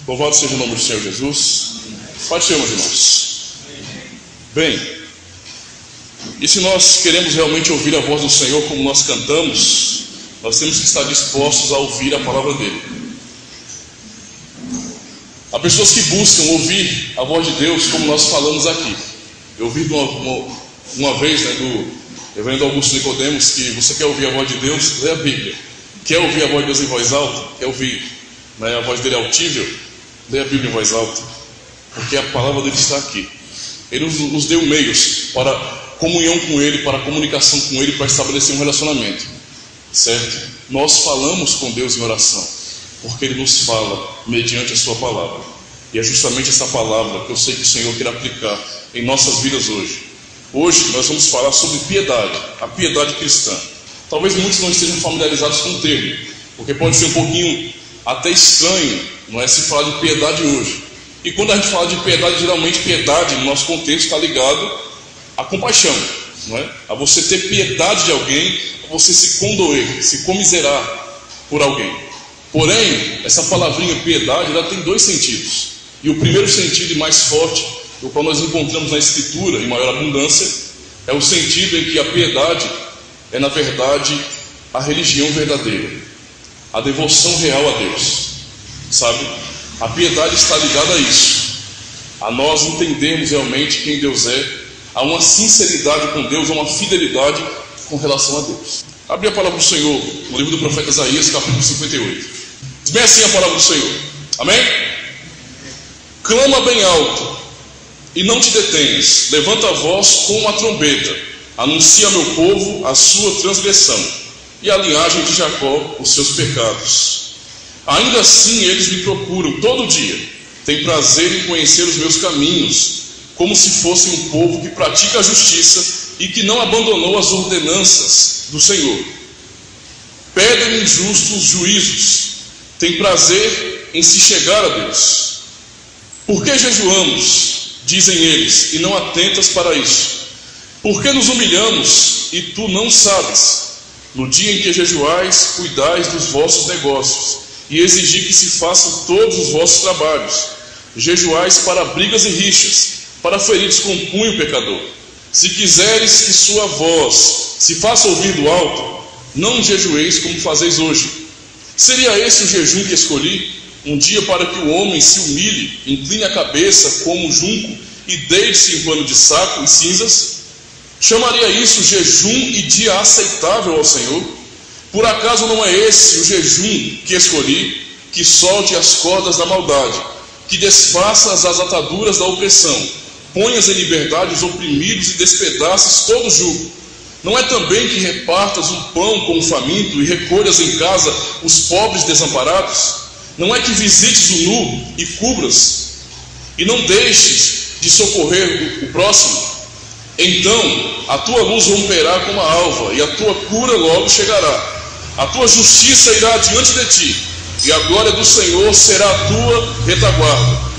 Louvado seja o nome do Senhor Jesus. Pode ser, meus irmãos. Bem, e se nós queremos realmente ouvir a voz do Senhor como nós cantamos, nós temos que estar dispostos a ouvir a palavra dele. Há pessoas que buscam ouvir a voz de Deus como nós falamos aqui. Eu ouvi uma vez do reverendo Augusto Nicodemos que você quer ouvir a voz de Deus, lê a Bíblia. Quer ouvir a voz de Deus em voz alta? Quer ouvir a voz dele autível? Lê a Bíblia em voz alta, porque a palavra dele está aqui. Ele nos deu meios para comunhão com ele, para comunicação com ele, para estabelecer um relacionamento, certo? Nós falamos com Deus em oração, porque ele nos fala mediante a sua palavra. E é justamente essa palavra que eu sei que o Senhor quer aplicar em nossas vidas hoje. Hoje nós vamos falar sobre piedade, a piedade cristã. Talvez muitos não estejam familiarizados com o termo, porque pode ser um pouquinho até estranho, não é, se falar de piedade hoje. E quando a gente fala de piedade, geralmente piedade no nosso contexto está ligado à compaixão, não é? A você ter piedade de alguém, a você se condoer, se comiserar por alguém. Porém, essa palavrinha piedade, ela tem dois sentidos. E o primeiro sentido e mais forte, o qual nós encontramos na Escritura em maior abundância, é o sentido em que a piedade é, na verdade, a religião verdadeira, a devoção real a Deus. Sabe? A piedade está ligada a isso, a nós entendermos realmente quem Deus é, a uma sinceridade com Deus, a uma fidelidade com relação a Deus. Abri a palavra do Senhor no livro do profeta Isaías, capítulo 58. Diz bem assim a palavra do Senhor. Amém? Clama bem alto e não te detenhas, levanta a voz com uma trombeta, anuncia ao meu povo a sua transgressão e a linhagem de Jacó os seus pecados. Ainda assim eles me procuram todo dia, têm prazer em conhecer os meus caminhos, como se fosse um povo que pratica a justiça e que não abandonou as ordenanças do Senhor. Pedem injustos juízos, têm prazer em se chegar a Deus. Por que jejuamos, dizem eles, e não atentas para isso? Por que nos humilhamos e tu não sabes? No dia em que jejuais, cuidais dos vossos negócios e exigir que se façam todos os vossos trabalhos. Jejuais para brigas e rixas, para feridos com punho pecador. Se quiseres que sua voz se faça ouvir do alto, não jejueis como fazeis hoje. Seria esse o jejum que escolhi? Um dia para que o homem se humilhe, incline a cabeça como um junco e deite-se em pano de saco e cinzas? Chamaria isso jejum e dia aceitável ao Senhor? Por acaso não é esse o jejum que escolhi, que solte as cordas da maldade, que desfaças as ataduras da opressão, ponhas em liberdade os oprimidos e despedaces todo jugo? Não é também que repartas um pão com o faminto e recolhas em casa os pobres desamparados? Não é que visites o nu e cubras, e não deixes de socorrer o próximo? Então a tua luz romperá como a alva, e a tua cura logo chegará. A tua justiça irá diante de ti, e a glória do Senhor será a tua retaguarda.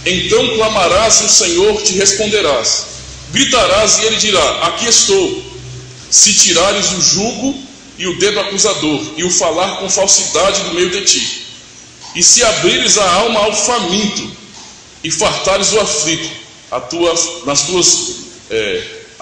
Então clamarás e o Senhor te responderás. Gritarás e ele dirá: aqui estou. Se tirares o jugo e o dedo acusador, e o falar com falsidade do meio de ti, e se abrires a alma ao faminto, e fartares o aflito, a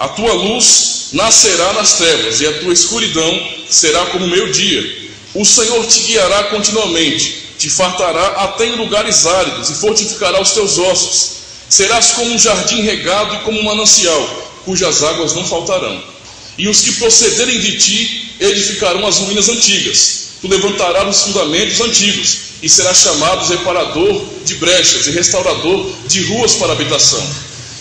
tua luz nascerá nas trevas, e a tua escuridão será como o meio-dia. O Senhor te guiará continuamente, te fartará até em lugares áridos, e fortificará os teus ossos. Serás como um jardim regado e como um manancial, cujas águas não faltarão. E os que procederem de ti edificarão as ruínas antigas. Tu levantarás os fundamentos antigos, e serás chamado reparador de brechas e restaurador de ruas para habitação.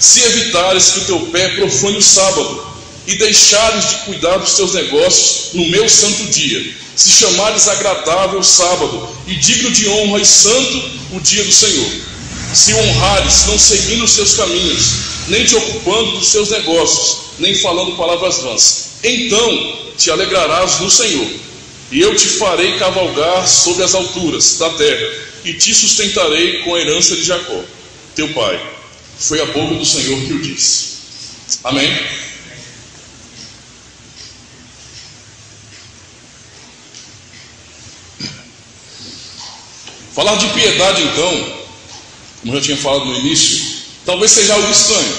Se evitares que o teu pé profane o sábado, e deixares de cuidar dos teus negócios no meu santo dia, se chamares agradável o sábado, e digno de honra e santo o dia do Senhor, se honrares, não seguindo os teus caminhos, nem te ocupando dos teus negócios, nem falando palavras vãs, então te alegrarás no Senhor, e eu te farei cavalgar sobre as alturas da terra, e te sustentarei com a herança de Jacó, teu pai. Foi a boca do Senhor que o disse. Amém? Falar de piedade, então, como eu já tinha falado no início, talvez seja algo estranho,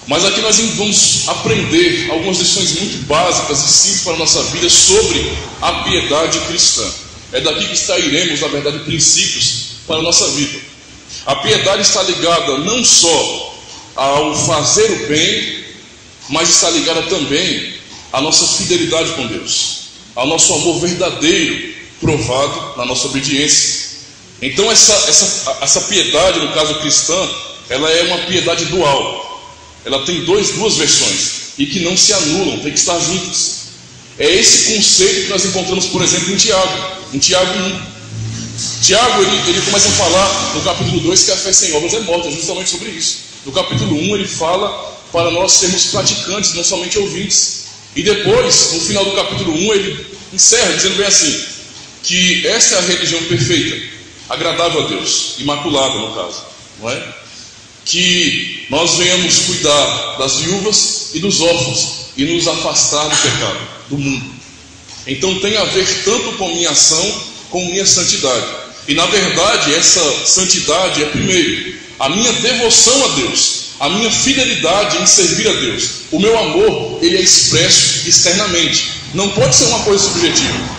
mas aqui nós vamos aprender algumas lições muito básicas e simples para a nossa vida sobre a piedade cristã. É daqui que extrairemos, na verdade, princípios para a nossa vida. A piedade está ligada não só ao fazer o bem, mas está ligada também à nossa fidelidade com Deus, ao nosso amor verdadeiro, provado na nossa obediência. Então essa piedade, no caso cristã, ela é uma piedade dual. Ela tem duas versões e que não se anulam, tem que estar juntas. É esse conceito que nós encontramos, por exemplo, em Tiago 1. Tiago, ele começa a falar no capítulo 2 que a fé sem obras é morta, é justamente sobre isso. No capítulo 1 ele fala para nós sermos praticantes, não somente ouvintes. E depois, no final do capítulo 1, ele encerra dizendo bem assim, que esta é a religião perfeita, agradável a Deus, imaculada no caso, não é? Que nós venhamos cuidar das viúvas e dos órfãos e nos afastar do pecado, do mundo. Então tem a ver tanto com minha ação como minha santidade. E na verdade essa santidade é primeiro a minha devoção a Deus, a minha fidelidade em servir a Deus. O meu amor, ele é expresso externamente. Não pode ser uma coisa subjetiva.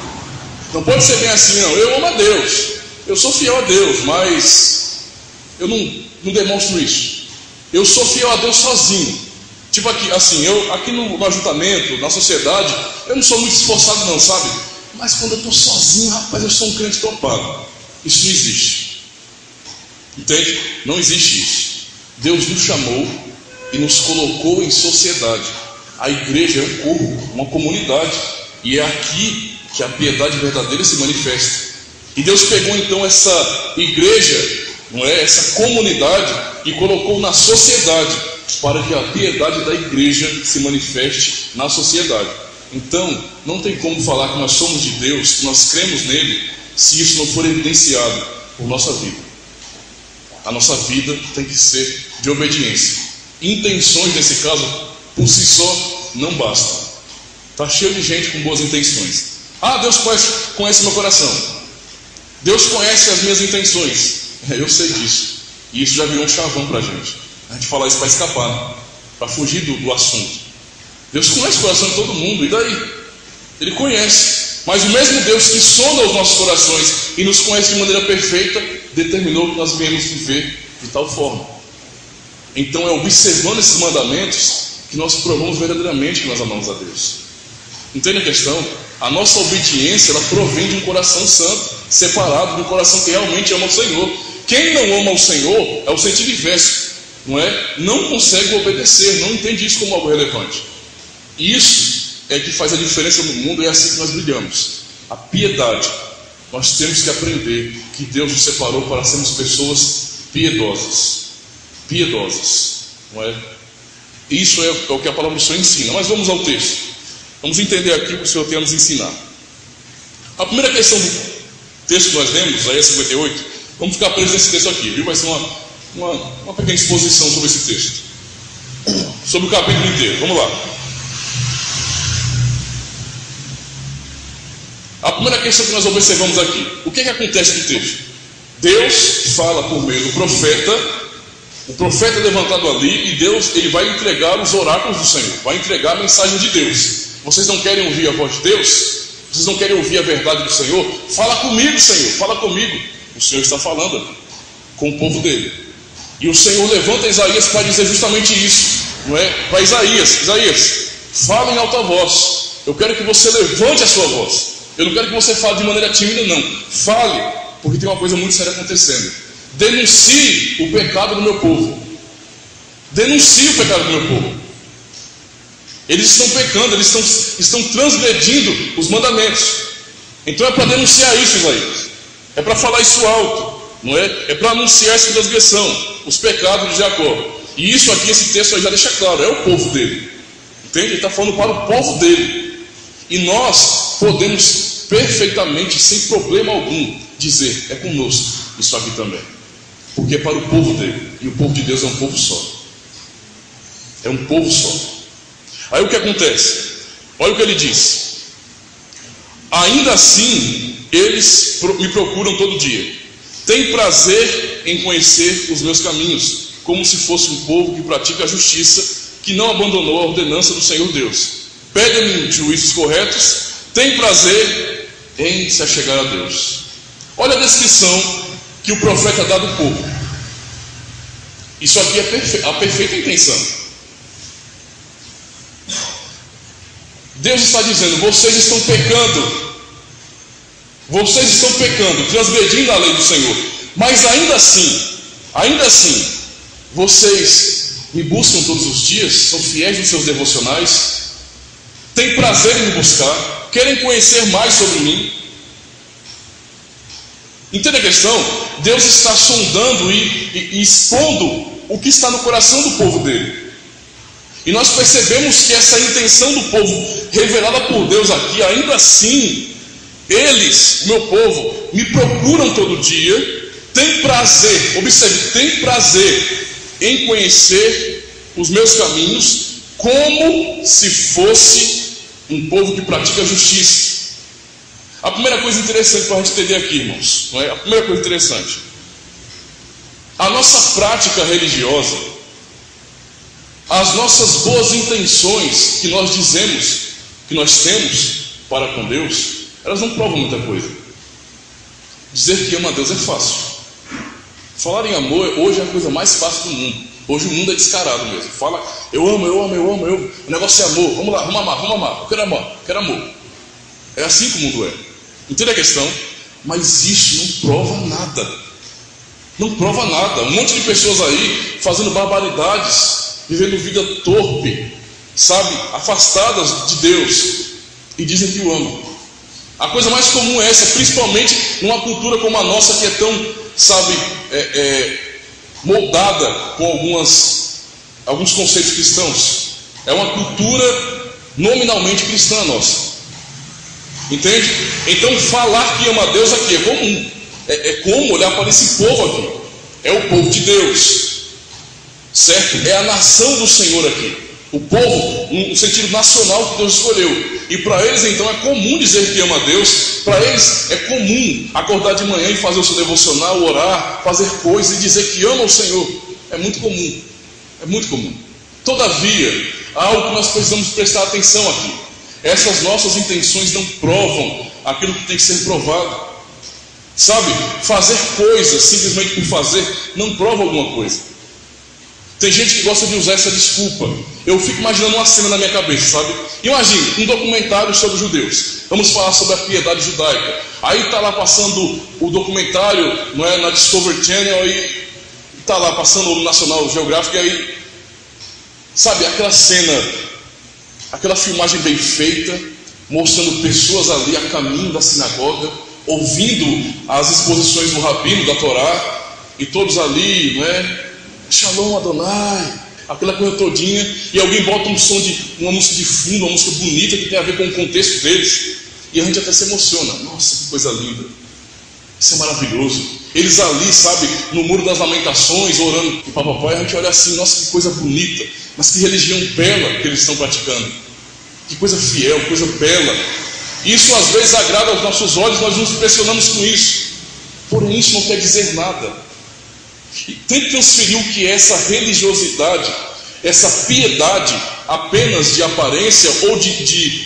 Não pode ser bem assim, não. Eu amo a Deus, eu sou fiel a Deus, mas eu não demonstro isso. Eu sou fiel a Deus sozinho. Tipo aqui, assim, eu aqui no ajuntamento, na sociedade, eu não sou muito esforçado não, sabe? Mas quando eu estou sozinho, rapaz, eu sou um crente topado. Isso não existe. Entende? Não existe isso. Deus nos chamou e nos colocou em sociedade. A igreja é um corpo, uma comunidade. E é aqui que a piedade verdadeira se manifesta. E Deus pegou então essa igreja, não é? Essa comunidade e colocou na sociedade para que a piedade da igreja se manifeste na sociedade. Então, não tem como falar que nós somos de Deus, que nós cremos nele, se isso não for evidenciado por nossa vida. A nossa vida tem que ser de obediência. Intenções, nesse caso, por si só, não bastam. Está cheio de gente com boas intenções. Ah, Deus conhece meu coração. Deus conhece as minhas intenções. Eu sei disso. E isso já virou um chavão para a gente. A gente fala isso para escapar, né? Para fugir do assunto. Deus conhece o coração de todo mundo, e daí? Ele conhece. Mas o mesmo Deus que sonda os nossos corações e nos conhece de maneira perfeita, determinou que nós viemos viver de tal forma. Então é observando esses mandamentos que nós provamos verdadeiramente que nós amamos a Deus. Entende a questão? A nossa obediência, ela provém de um coração santo, separado de um coração que realmente ama o Senhor. Quem não ama o Senhor é o sentido inverso, não é? Não consegue obedecer, não entende isso como algo relevante. Isso é que faz a diferença no mundo, e é assim que nós brilhamos. A piedade. Nós temos que aprender que Deus nos separou para sermos pessoas piedosas. Piedosas, não é? Isso é o que a palavra do Senhor ensina. Mas vamos ao texto. Vamos entender aqui o que o Senhor tem a nos ensinar. A primeira questão do texto que nós lemos, Isaías 58, vamos ficar presos nesse texto aqui, viu? Vai ser uma pequena exposição sobre esse texto, sobre o capítulo inteiro. Vamos lá. A primeira questão que nós observamos aqui, o que acontece no texto? Deus fala por meio do profeta. O profeta é levantado ali e Deus, ele vai entregar os oráculos do Senhor, vai entregar a mensagem de Deus. Vocês não querem ouvir a voz de Deus? Vocês não querem ouvir a verdade do Senhor? Fala comigo, Senhor, fala comigo. O Senhor está falando ali, com o povo dele. E o Senhor levanta Isaías para dizer justamente isso, não é? Para Isaías, fala em alta voz. Eu quero que você levante a sua voz. Eu não quero que você fale de maneira tímida, não. Fale, porque tem uma coisa muito séria acontecendo. Denuncie o pecado do meu povo. Denuncie o pecado do meu povo. Eles estão pecando, eles estão transgredindo os mandamentos. Então é para denunciar isso, Isaías. É para falar isso alto, não é? É para anunciar essa transgressão, os pecados de Jacó. E isso aqui, esse texto aí já deixa claro, é o povo dele. Entende? Ele está falando para o povo dele. E nós podemos perfeitamente, sem problema algum, dizer, é conosco isso aqui também. Porque é para o povo dele. E o povo de Deus é um povo só. É um povo só. Aí o que acontece? Olha o que ele diz. Ainda assim, eles me procuram todo dia. tem prazer em conhecer os meus caminhos, como se fosse um povo que pratica a justiça, que não abandonou a ordenança do Senhor Deus. Pega-me juízos corretos, tem prazer em se achegar a Deus. Olha a descrição que o profeta dá do povo. Isso aqui é a perfeita intenção. Deus está dizendo: vocês estão pecando, transgredindo a lei do Senhor, mas ainda assim, vocês me buscam todos os dias, são fiéis nos seus devocionais, têm prazer em me buscar, querem conhecer mais sobre mim. Entende a questão? Deus está sondando e expondo o que está no coração do povo dele. E nós percebemos que essa intenção do povo, revelada por Deus aqui, ainda assim, eles, o meu povo, me procuram todo dia, tem prazer, observe, tem prazer em conhecer os meus caminhos, como se fosse um povo que pratica a justiça. A primeira coisa interessante para a gente entender aqui, irmãos, não é? A primeira coisa interessante: a nossa prática religiosa, as nossas boas intenções que nós dizemos que nós temos para com Deus, elas não provam muita coisa. Dizer que ama a Deus é fácil. Falar em amor hoje é a coisa mais fácil do mundo. Hoje o mundo é descarado mesmo. Fala, eu amo. O negócio é amor. Vamos lá, vamos amar. Eu quero amor. É assim que o mundo é. Entende a questão? Mas isso não prova nada. Não prova nada. Um monte de pessoas aí fazendo barbaridades, vivendo vida torpe, sabe, afastadas de Deus, e dizem que o amam. A coisa mais comum é essa, principalmente numa cultura como a nossa, que é tão, sabe, moldada com alguns conceitos cristãos. É uma cultura nominalmente cristã nossa. Entende? Então falar que ama a Deus aqui é comum. É como olhar para esse povo aqui. É o povo de Deus, certo? É a nação do Senhor aqui. O povo, no sentido nacional que Deus escolheu. E para eles então é comum dizer que ama a Deus. Para eles é comum acordar de manhã e fazer o seu devocional, orar, fazer coisas e dizer que ama o Senhor. É muito comum. É muito comum. Todavia, há algo que nós precisamos prestar atenção aqui. Essas nossas intenções não provam aquilo que tem que ser provado. Sabe, fazer coisas simplesmente por fazer não prova alguma coisa. Tem gente que gosta de usar essa desculpa. Eu fico imaginando uma cena na minha cabeça, sabe? Imagine um documentário sobre os judeus. Vamos falar sobre a piedade judaica. Aí está lá passando o documentário, não é, na Discovery Channel, e está lá passando no National Geographic, e aí, sabe, aquela cena, aquela filmagem bem feita, mostrando pessoas ali a caminho da sinagoga, ouvindo as exposições do rabino da Torá, e todos ali, não é? Shalom Adonai, aquela coisa todinha, e alguém bota uma música de fundo, uma música bonita que tem a ver com o contexto deles, e a gente até se emociona. Nossa, que coisa linda, isso é maravilhoso. Eles ali, sabe, no Muro das Lamentações, orando e papai, a gente olha assim, nossa, que coisa bonita, mas que religião bela que eles estão praticando, que coisa fiel, coisa bela. Isso às vezes agrada aos nossos olhos, nós nos impressionamos com isso, porém isso não quer dizer nada. E tente transferir o que é essa religiosidade, essa piedade apenas de aparência ou de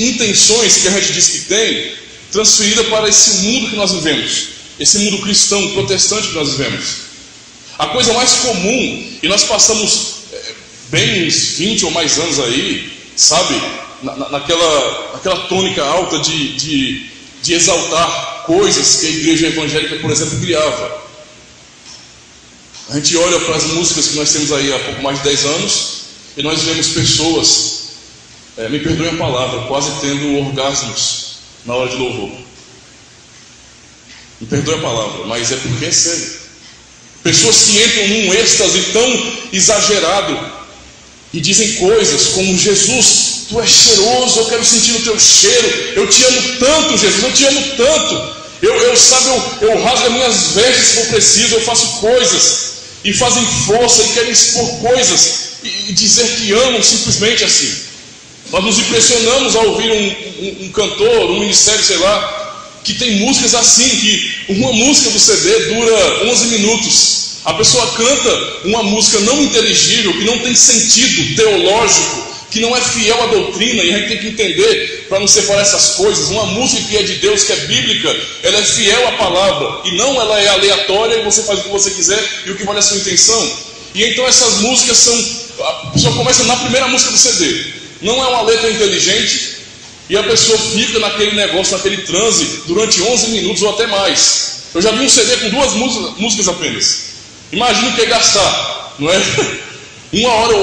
intenções que a gente diz que tem, transferida para esse mundo que nós vivemos, esse mundo cristão, protestante que nós vivemos. A coisa mais comum, e nós passamos bem uns 20 ou mais anos aí, sabe, naquela tônica alta de exaltar coisas que a igreja evangélica, por exemplo, criava. A gente olha para as músicas que nós temos aí há pouco mais de 10 anos e nós vemos pessoas, me perdoem a palavra, quase tendo orgasmos na hora de louvor. Me perdoem a palavra, mas é porque é sério. Pessoas que entram num êxtase tão exagerado e dizem coisas como: Jesus, tu és cheiroso, eu quero sentir o teu cheiro, eu te amo tanto, Jesus, eu te amo tanto. Eu rasgo as minhas vestes se for preciso, eu faço coisas, e fazem força e querem expor coisas e dizer que amam simplesmente assim. Nós nos impressionamos ao ouvir um cantor, um ministério, sei lá, que tem músicas assim, que uma música do CD dura 11 minutos. A pessoa canta uma música não inteligível, que não tem sentido teológico, que não é fiel à doutrina, e a gente tem que entender, para não separar essas coisas. Uma música que é de Deus, que é bíblica, ela é fiel à palavra, e não ela é aleatória, e você faz o que você quiser, e o que vale a sua intenção. E então essas músicas são, a pessoa começa na primeira música do CD, não é uma letra inteligente, e a pessoa fica naquele negócio, naquele transe, durante 11 minutos ou até mais. Eu já vi um CD com 2 músicas apenas. Imagina o que é gastar, não é? 1 hora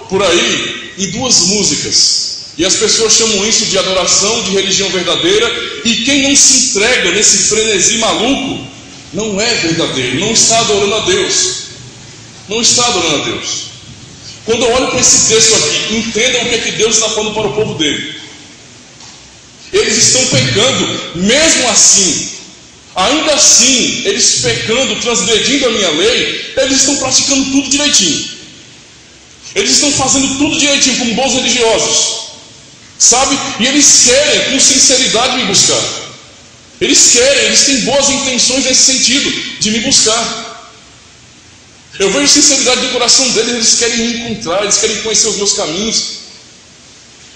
por aí em 2 músicas. E as pessoas chamam isso de adoração, de religião verdadeira. E quem não se entrega nesse frenesi maluco não é verdadeiro, não está adorando a Deus. Não está adorando a Deus. Quando eu olho para esse texto aqui, entendam o que é que Deus está falando para o povo dele. Eles estão pecando, mesmo assim. Ainda assim, eles pecando, transgredindo a minha lei, eles estão praticando tudo direitinho. Eles estão fazendo tudo direitinho, como bons religiosos. Sabe? E eles querem, com sinceridade, me buscar. Eles têm boas intenções nesse sentido, de me buscar. Eu vejo sinceridade do coração deles, eles querem me encontrar, eles querem conhecer os meus caminhos.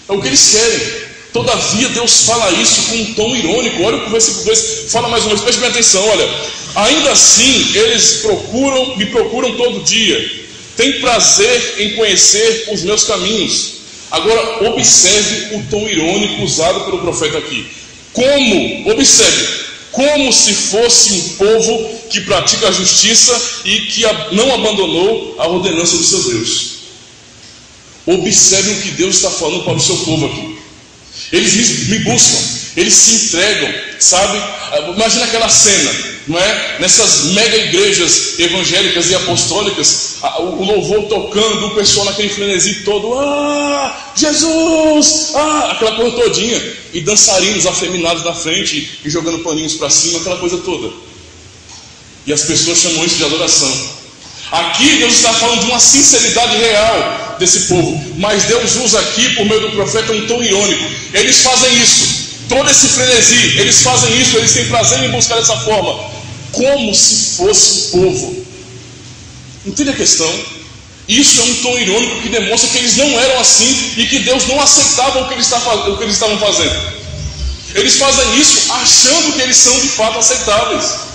É o que eles querem. Todavia, Deus fala isso com um tom irônico. Olha o versículo 2, fala mais uma vez, preste bem atenção. Olha, ainda assim, eles me procuram todo dia, têm prazer em conhecer os meus caminhos. Agora, observe o tom irônico usado pelo profeta aqui. Como se fosse um povo que pratica a justiça e que não abandonou a ordenança do seu Deus. Observe o que Deus está falando para o seu povo aqui. Eles me buscam, eles se entregam, sabe? Imagina aquela cena, não é? Nessas mega igrejas evangélicas e apostólicas, o louvor tocando, o pessoal naquele frenesi todo, Jesus, aquela coisa todinha, e dançarinos afeminados na frente e jogando paninhos para cima, aquela coisa toda. E as pessoas chamam isso de adoração. Aqui Deus está falando de uma sinceridade real desse povo, mas Deus usa aqui, por meio do profeta, um tom irônico. Eles fazem isso, todo esse frenesi, eles fazem isso, eles têm prazer em buscar dessa forma, como se fosse um povo. Entende a questão? Isso é um tom irônico que demonstra que eles não eram assim e que Deus não aceitava o que eles estavam fazendo. Eles fazem isso achando que eles são de fato aceitáveis.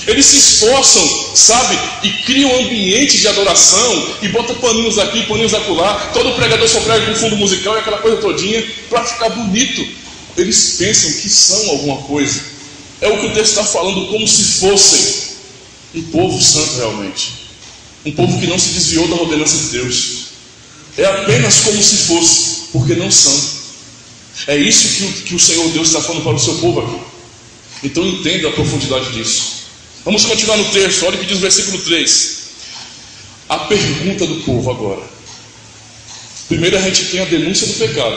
Eles se esforçam, sabe, e criam um ambiente de adoração, e botam paninhos aqui, paninhos acolá. Todo pregador só prega com fundo musical e aquela coisa todinha, para ficar bonito. Eles pensam que são alguma coisa. É o que o texto está falando, como se fossem um povo santo realmente. Um povo que não se desviou da ordenança de Deus. É apenas como se fosse, porque não são. É isso que o Senhor Deus está falando para o seu povo aqui. Então entenda a profundidade disso. Vamos continuar no texto, olha o que diz o versículo 3. A pergunta do povo agora. Primeiro a gente tem a denúncia do pecado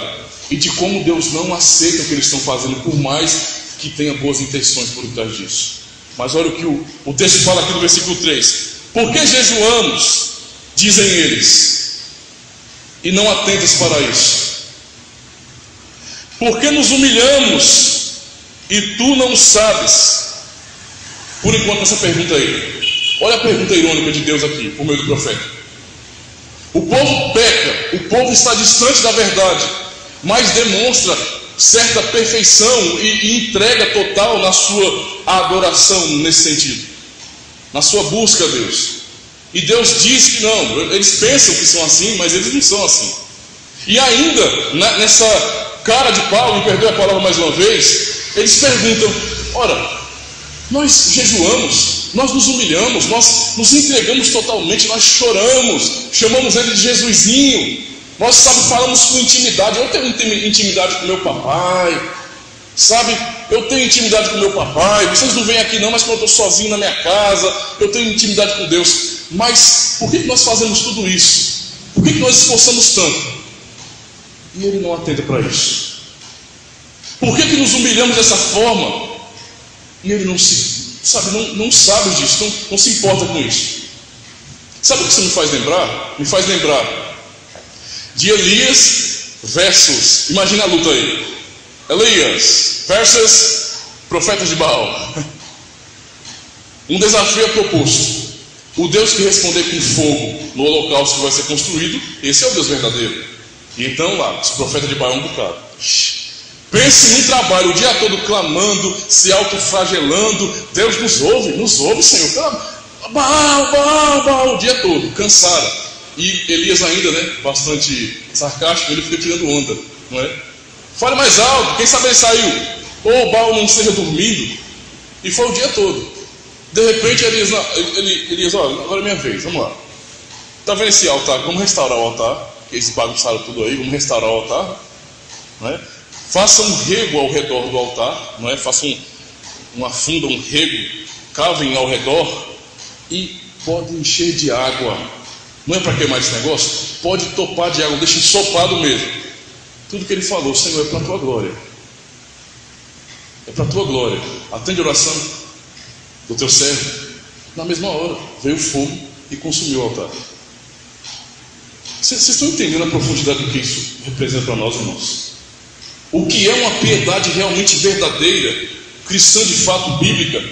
e de como Deus não aceita o que eles estão fazendo, por mais que tenha boas intenções por trás disso. Mas olha o que o texto fala aqui no versículo 3. Por que jejuamos, dizem eles, e não atentas para isso? Por que nos humilhamos e tu não sabes? Por enquanto essa pergunta aí. Olha a pergunta irônica de Deus aqui, por meio do profeta. O povo peca, o povo está distante da verdade, mas demonstra certa perfeição e entrega total na sua adoração nesse sentido, na sua busca a Deus. E Deus diz que não, eles pensam que são assim, mas eles não são assim. E ainda, nessa cara de pau, me perdoe a palavra mais uma vez, eles perguntam, ora, nós jejuamos, nós nos humilhamos, nós nos entregamos totalmente, nós choramos, chamamos ele de Jesusinho, nós, sabe, falamos com intimidade. Eu tenho intimidade com meu papai, sabe, eu tenho intimidade com meu papai, vocês não vêm aqui não, mas quando eu estou sozinho na minha casa, eu tenho intimidade com Deus. Mas por que nós fazemos tudo isso? Por que nós esforçamos tanto? E ele não atenta para isso. Por que nos humilhamos dessa forma? E ele não sabe disso, não se importa com isso. Sabe o que isso me faz lembrar? Me faz lembrar de Elias versus, imagina a luta aí, Elias versus profetas de Baal. Um desafio é proposto. O Deus que responder com fogo no holocausto que vai ser construído, esse é o Deus verdadeiro. E então lá, os profetas de Baal um bocado. Pense num trabalho o dia todo clamando, se autoflagelando. Deus nos ouve, Senhor. Baal, o dia todo, cansaram. E Elias ainda, né, bastante sarcástico, ele fica tirando onda, não é? Fale mais alto, quem sabe ele saiu. Ou Baal não esteja dormindo. E foi o dia todo. De repente Elias, olha, agora é minha vez, vamos lá. Está vendo esse altar? Vamos restaurar o altar. Que eles bagunçaram tudo aí, vamos restaurar o altar. Não é? Faça um rego ao redor do altar, não é? Faça uma funda, um rego, cavem ao redor e pode encher de água. Não é para queimar esse negócio? Pode topar de água, deixa ensopado mesmo. Tudo que ele falou, Senhor, é para a tua glória. É para a tua glória. Atende a oração do teu servo. Na mesma hora, veio o fogo e consumiu o altar. Vocês estão entendendo a profundidade do que isso representa para nós, irmãos? O que é uma piedade realmente verdadeira, cristã de fato, bíblica,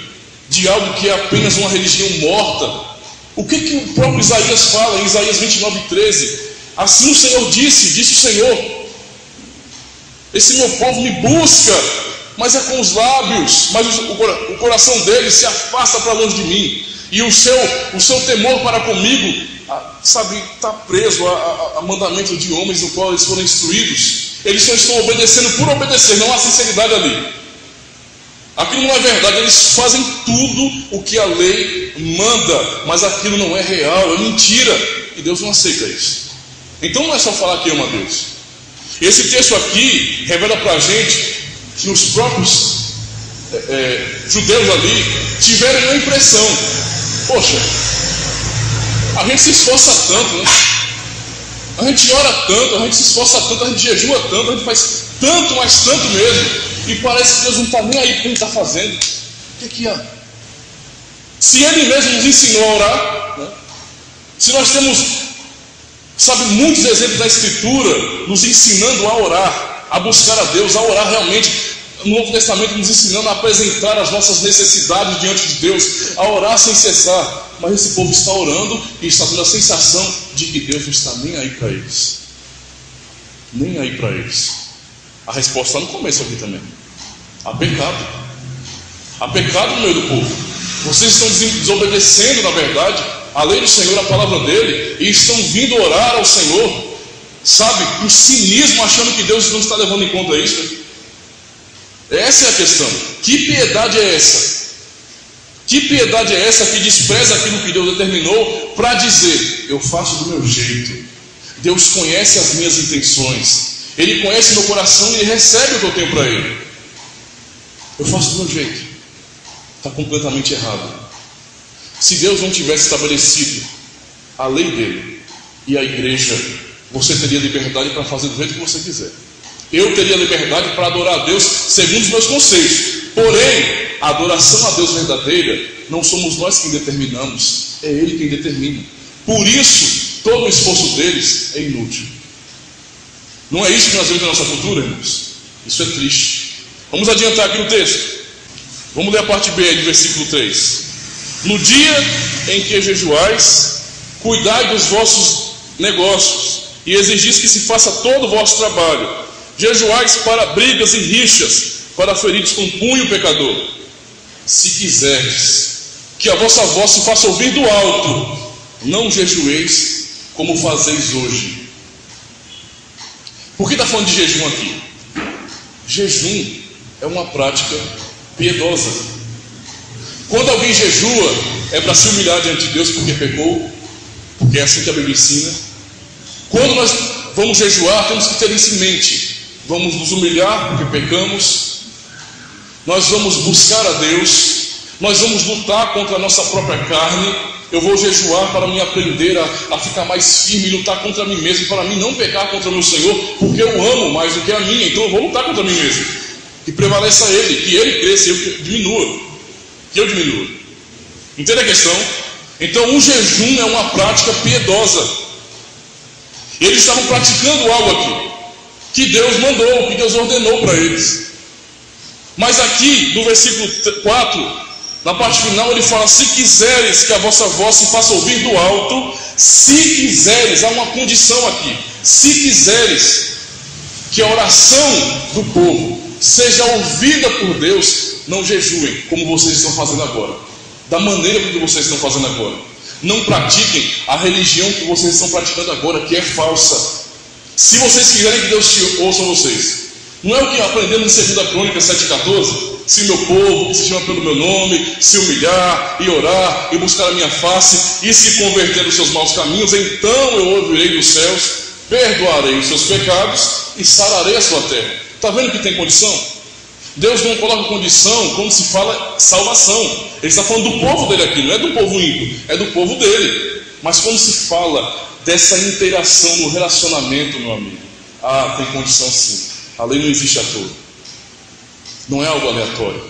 de algo que é apenas uma religião morta? O que o próprio Isaías fala em Isaías 29:13? Assim o Senhor disse o Senhor: esse meu povo me busca, mas é com os lábios, mas o coração deles se afasta para longe de mim, e o seu temor para comigo, sabe, está preso a mandamento de homens no qual eles foram instruídos. Eles só estão obedecendo por obedecer, não há sinceridade ali. Aquilo não é verdade, eles fazem tudo o que a lei manda, mas aquilo não é real, é mentira, e Deus não aceita isso. Então não é só falar que ama a Deus. Esse texto aqui revela para a gente que os próprios judeus ali tiveram uma impressão: poxa, a gente se esforça tanto, né? A gente ora tanto, a gente se esforça tanto, a gente jejua tanto, a gente faz tanto, mas tanto mesmo, e parece que Deus não está nem aí para o que a gente está fazendo. O que há? Se Ele mesmo nos ensinou a orar, né? Se nós temos, sabe, muitos exemplos da Escritura nos ensinando a orar, a buscar a Deus, a orar realmente, no Novo Testamento nos ensinando a apresentar as nossas necessidades diante de Deus, a orar sem cessar. Mas esse povo está orando e está tendo a sensação de que Deus não está nem aí para eles. Nem aí para eles. A resposta está no começo aqui também. Há pecado. Há pecado no meio do povo. Vocês estão desobedecendo, na verdade, a lei do Senhor, a palavra dele, e estão vindo orar ao Senhor, sabe, com cinismo, achando que Deus não está levando em conta isso. Essa é a questão. Que piedade é essa? Que piedade é essa que despreza aquilo que Deus determinou para dizer: eu faço do meu jeito. Deus conhece as minhas intenções, Ele conhece meu coração e Ele recebe o que eu tenho para Ele. Eu faço do meu jeito. Está completamente errado. Se Deus não tivesse estabelecido a lei dele e a igreja, você teria liberdade para fazer do jeito que você quiser. Eu teria liberdade para adorar a Deus segundo os meus conceitos. Porém, a adoração a Deus verdadeira não somos nós quem determinamos, é Ele quem determina. Por isso, todo o esforço deles é inútil. Não é isso que nós vemos na nossa cultura, irmãos? Isso é triste. Vamos adiantar aqui no texto. Vamos ler a parte B aí do versículo 3. No dia em que jejuais, cuidai dos vossos negócios e exigis que se faça todo o vosso trabalho. Jejuais para brigas e rixas, para feridos com punho o pecador. Se quiserdes que a vossa voz se faça ouvir do alto, não jejueis como fazeis hoje. Por que está falando de jejum aqui? Jejum é uma prática piedosa. Quando alguém jejua, é para se humilhar diante de Deus porque pecou, porque é assim que a Bíblia ensina. Quando nós vamos jejuar, temos que ter isso em mente. Vamos nos humilhar porque pecamos, nós vamos buscar a Deus, nós vamos lutar contra a nossa própria carne. Eu vou jejuar para me aprender a ficar mais firme e lutar contra mim mesmo, para mim não pecar contra o meu Senhor, porque eu amo mais do que a mim, então eu vou lutar contra mim mesmo. Que prevaleça Ele, que Ele cresça e eu diminua. Que eu diminua. Entende a questão? Então o jejum é uma prática piedosa. Eles estavam praticando algo aqui que Deus mandou, que Deus ordenou para eles. Mas aqui, no versículo 4, Na parte final ele fala: se quiseres que a vossa voz se faça ouvir do alto, se quiseres, há uma condição aqui, se quiseres que a oração do povo seja ouvida por Deus, não jejuem como vocês estão fazendo agora, da maneira que vocês estão fazendo agora. Não pratiquem a religião que vocês estão praticando agora, que é falsa. Se vocês quiserem que Deus ouça vocês, não é o que aprendemos em 2 Crônicas 7,14? Se meu povo, que se chama pelo meu nome, se humilhar e orar e buscar a minha face e se converter dos seus maus caminhos, então eu ouvirei dos céus, perdoarei os seus pecados e sararei a sua terra. Está vendo que tem condição? Deus não coloca condição quando se fala salvação. Ele está falando do povo dele aqui, não é do povo ímpio, é do povo dele. Mas quando se fala dessa interação no relacionamento, meu amigo, tem condição sim. A lei não existe à toa. Não é algo aleatório,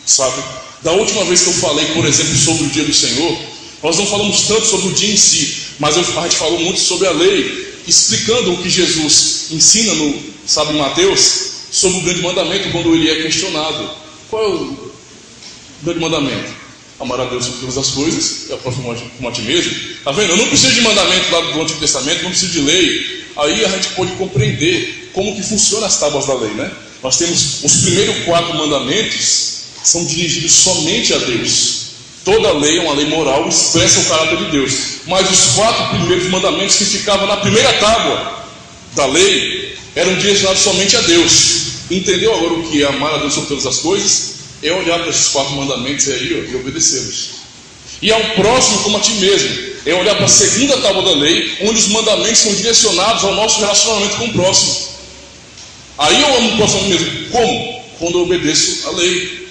sabe? Da última vez que eu falei, por exemplo, sobre o dia do Senhor, nós não falamos tanto sobre o dia em si, mas a gente falou muito sobre a lei, explicando o que Jesus ensina em Mateus, sobre o grande mandamento, quando ele é questionado. Qual é o grande mandamento? Amar a Deus sobre todas as coisas e a próximo como a ti mesmo. Está vendo? Eu não preciso de mandamento lá do Antigo Testamento, não preciso de lei. Aí a gente pode compreender como que funcionam as tábuas da lei, né? Nós temos os primeiros 4 mandamentos, são dirigidos somente a Deus. Toda lei é uma lei moral, expressa o caráter de Deus. Mas os 4 primeiros mandamentos que ficavam na primeira tábua da lei eram direcionados somente a Deus. Entendeu agora o que é amar a Deus sobre todas as coisas? É olhar para esses 4 mandamentos aí, e obedecê-los. E ao próximo como a ti mesmo. É olhar para a segunda tábua da lei, onde os mandamentos são direcionados ao nosso relacionamento com o próximo. Aí eu amo o próximo mesmo. Como? Quando eu obedeço a lei.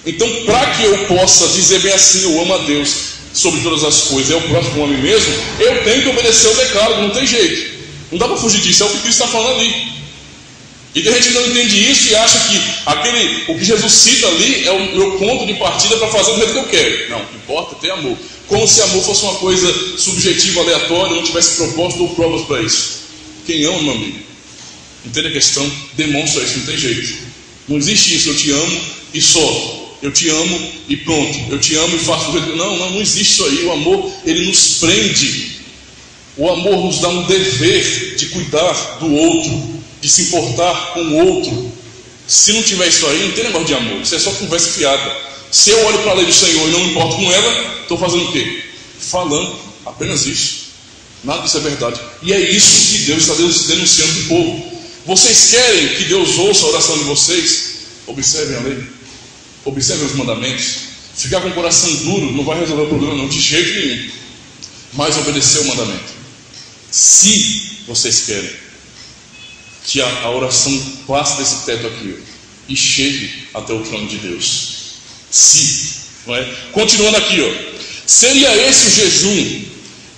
Então, para que eu possa dizer bem assim, eu amo a Deus sobre todas as coisas, é o próximo como a mim mesmo, eu tenho que obedecer o decálogo, não tem jeito. Não dá para fugir disso, é o que Cristo está falando ali. E tem gente que não entende isso e acha que o que Jesus cita ali é o meu ponto de partida para fazer do jeito que eu quero. Não, o que importa é ter amor. Como se amor fosse uma coisa subjetiva, aleatória, não tivesse propósito ou provas para isso. Quem ama, meu amigo, entende a questão? Demonstra isso, não tem jeito. Não existe isso, eu te amo e só. Eu te amo e pronto. Eu te amo e faço do jeito que... Não existe isso aí. O amor, ele nos prende. O amor nos dá um dever de cuidar do outro, de se importar com o outro. Se não tiver isso aí, não tem negócio de amor. Isso é só conversa fiada. Se eu olho para a lei do Senhor e não me importo com ela, estou fazendo o quê? Falando. Apenas isso. Nada disso é verdade. E é isso que Deus está denunciando do povo. Vocês querem que Deus ouça a oração de vocês? Observem a lei. Observem os mandamentos. Ficar com o coração duro não vai resolver o problema não, de jeito nenhum. Mas obedecer o mandamento. Se vocês querem que a oração passe desse teto aqui e chegue até o trono de Deus. Se, não é? Continuando aqui, seria esse o jejum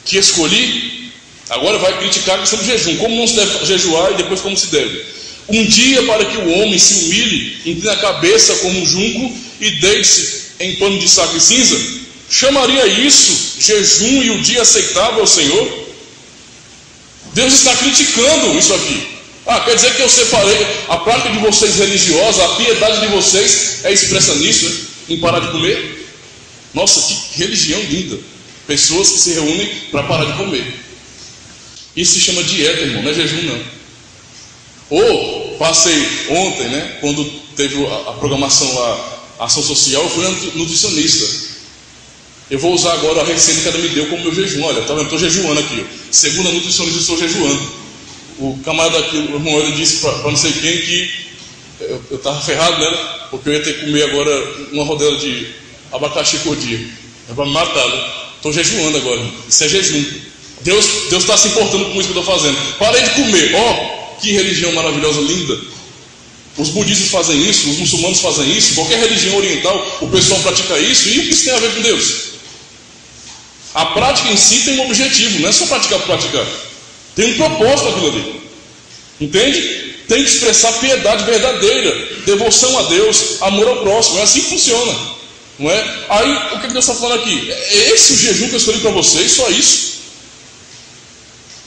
que escolhi? Agora vai criticar a questão do jejum. Como não se deve jejuar e depois como se deve? Um dia para que o homem se humilhe, incline a cabeça como um junco e deite-se em pano de saco e cinza? Chamaria isso jejum e o dia aceitável ao Senhor? Deus está criticando isso aqui. Quer dizer que eu separei a prática de vocês religiosa, a piedade de vocês é expressa nisso, né? Em parar de comer? Nossa, que religião linda. Pessoas que se reúnem para parar de comer. Isso se chama dieta, irmão, não é jejum não. Ou passei ontem, né? Quando teve a programação lá, a ação social, eu fui nutricionista. Eu vou usar agora a receita que ela me deu como meu jejum. Olha, tá vendo? Estou jejuando aqui. Segundo a nutricionista, estou jejuando. O camarada aqui, o irmão, ele disse para não sei quem que eu estava ferrado, né? Porque eu ia ter que comer agora uma rodela de abacaxi por dia. É para me matar, né? Estou jejuando agora. Isso é jejum. Deus está se importando com isso que eu estou fazendo. Parei de comer. Que religião maravilhosa, linda. Os budistas fazem isso, os muçulmanos fazem isso, qualquer religião oriental, o pessoal pratica isso. E o que isso tem a ver com Deus? A prática em si tem um objetivo, não é só praticar por praticar. Tem um propósito aquilo ali. Entende? Tem que expressar piedade verdadeira, devoção a Deus, amor ao próximo. É assim que funciona. Não é? Aí, o que Deus está falando aqui? É esse o jejum que eu escolhi para vocês, só isso.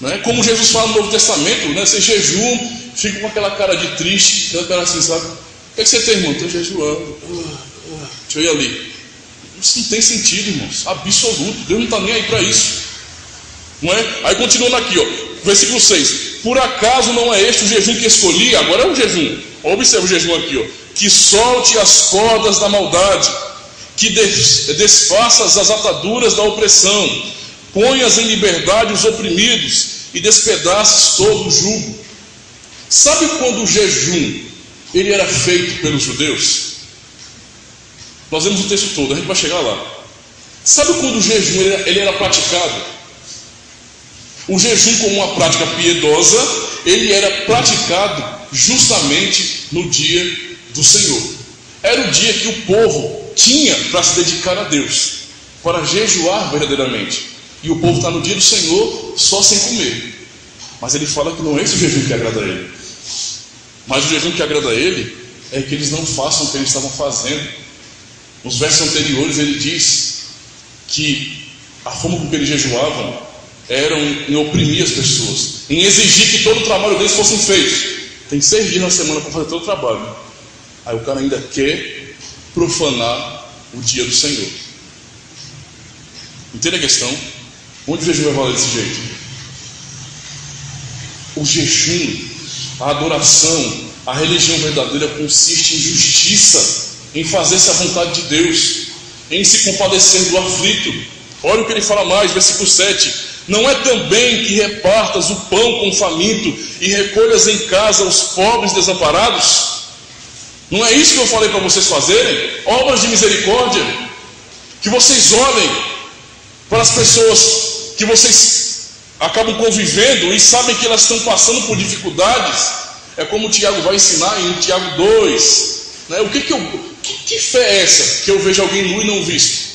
Não é? Como Jesus fala no Novo Testamento, né? Você jejum, fica com aquela cara de triste, aquela cara assim, sabe? O que você tem, irmão? Estou jejuando. Deixa eu ir ali. Isso não tem sentido, irmãos, absoluto. Deus não está nem aí para isso, não é? Aí continuando aqui, ó, versículo 6: por acaso não é este o jejum que escolhi? Agora é um jejum, observa o jejum aqui, ó: que solte as cordas da maldade, que desfaças as ataduras da opressão, ponhas em liberdade os oprimidos e despedaces todo o jugo. Sabe quando o jejum ele era feito pelos judeus? Nós vemos o texto todo, a gente vai chegar lá. Sabe quando o jejum ele era praticado? O jejum, como uma prática piedosa, ele era praticado justamente no dia do Senhor. Era o dia que o povo tinha para se dedicar a Deus, para jejuar verdadeiramente. E o povo está no dia do Senhor só sem comer. Mas ele fala que não é esse o jejum que agrada a ele. Mas o jejum que agrada a ele é que eles não façam o que eles estavam fazendo. Nos versos anteriores ele diz que a forma com que eles jejuavam era em oprimir as pessoas, em exigir que todo o trabalho deles fosse feito. Tem 6 dias na semana para fazer todo o trabalho. Aí o cara ainda quer profanar o dia do Senhor. Entende a questão? Onde o jejum vai valer desse jeito? O jejum, a adoração, a religião verdadeira consiste em justiça, em fazer-se a vontade de Deus, em se compadecer do aflito. Olha o que ele fala mais, versículo 7: não é também que repartas o pão com o faminto e recolhas em casa os pobres desamparados? Não é isso que eu falei para vocês fazerem? Obras de misericórdia, que vocês olhem para as pessoas que vocês acabam convivendo e sabem que elas estão passando por dificuldades. É como o Tiago vai ensinar em Tiago 2, né? Que fé é essa que eu vejo alguém nu e não visto?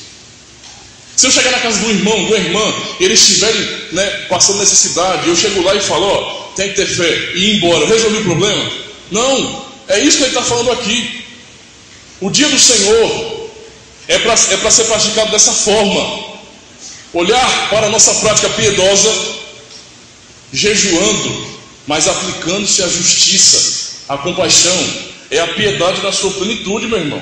Se eu chegar na casa do irmão, da irmã, e eles estiverem, né, passando necessidade, eu chego lá e falo, ó, tem que ter fé, e ir embora, resolvi o problema? Não, é isso que ele está falando aqui. O dia do Senhor é para ser praticado dessa forma. Olhar para a nossa prática piedosa, jejuando, mas aplicando-se a justiça, a compaixão. É a piedade na sua plenitude, meu irmão.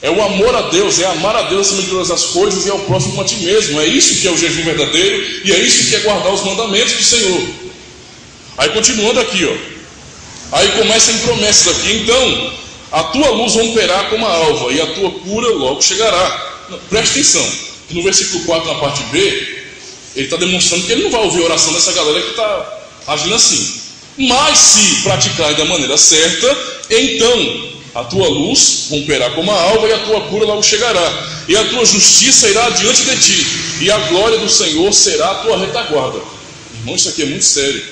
É o amor a Deus, é amar a Deus acima de todas as coisas e ao próximo como a ti mesmo. É isso que é o jejum verdadeiro e é isso que é guardar os mandamentos do Senhor. Aí continuando aqui, ó. Aí começa em promessas aqui. Então, a tua luz romperá como a alva e a tua cura logo chegará. Não, preste atenção, que no versículo 4, na parte B, ele está demonstrando que ele não vai ouvir a oração dessa galera que está agindo assim. Mas se praticar da maneira certa, então a tua luz romperá como a alva e a tua cura logo chegará, e a tua justiça irá diante de ti, e a glória do Senhor será a tua retaguarda. Irmão, isso aqui é muito sério,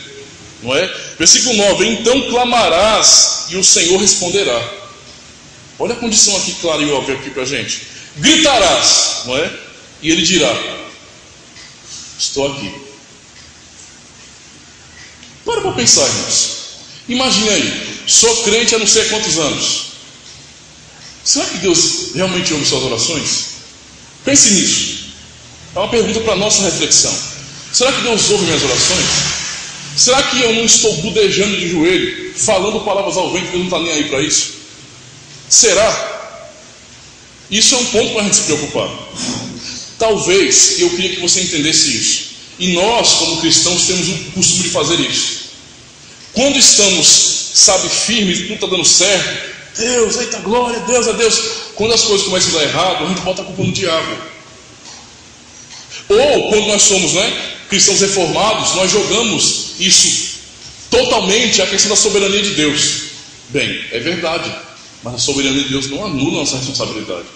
não é? Versículo 9: então clamarás e o Senhor responderá. Olha a condição aqui clara e óbvia aqui para a gente. Gritarás, não é? E ele dirá, estou aqui. Para pensar, irmãos. Imagine aí, sou crente há não sei quantos anos. Será que Deus realmente ouve suas orações? Pense nisso. É uma pergunta para a nossa reflexão. Será que Deus ouve minhas orações? Será que eu não estou budejando de joelho, falando palavras ao vento, que Deus não está nem aí para isso? Será? Isso é um ponto para a gente se preocupar. Talvez eu queria que você entendesse isso. E nós, como cristãos, temos o costume de fazer isso. Quando estamos, sabe, firmes e tudo está dando certo, Deus, eita glória, Deus é Deus. Quando as coisas começam a dar errado, a gente bota a culpa no diabo. Ou quando nós somos, né, cristãos reformados, nós jogamos isso totalmente a questão da soberania de Deus. Bem, é verdade, mas a soberania de Deus não anula a nossa responsabilidade,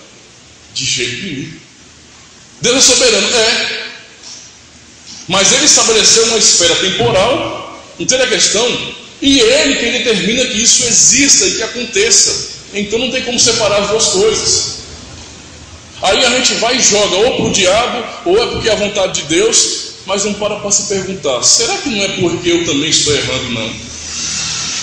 de jeito nenhum. Deus é soberano, mas Ele estabeleceu uma esfera temporal, entende a questão? E Ele quem determina que isso exista e que aconteça. Então não tem como separar as duas coisas. Aí a gente vai e joga ou para o diabo, ou é porque é a vontade de Deus, mas não para se perguntar, será que não é porque eu também estou errando, não?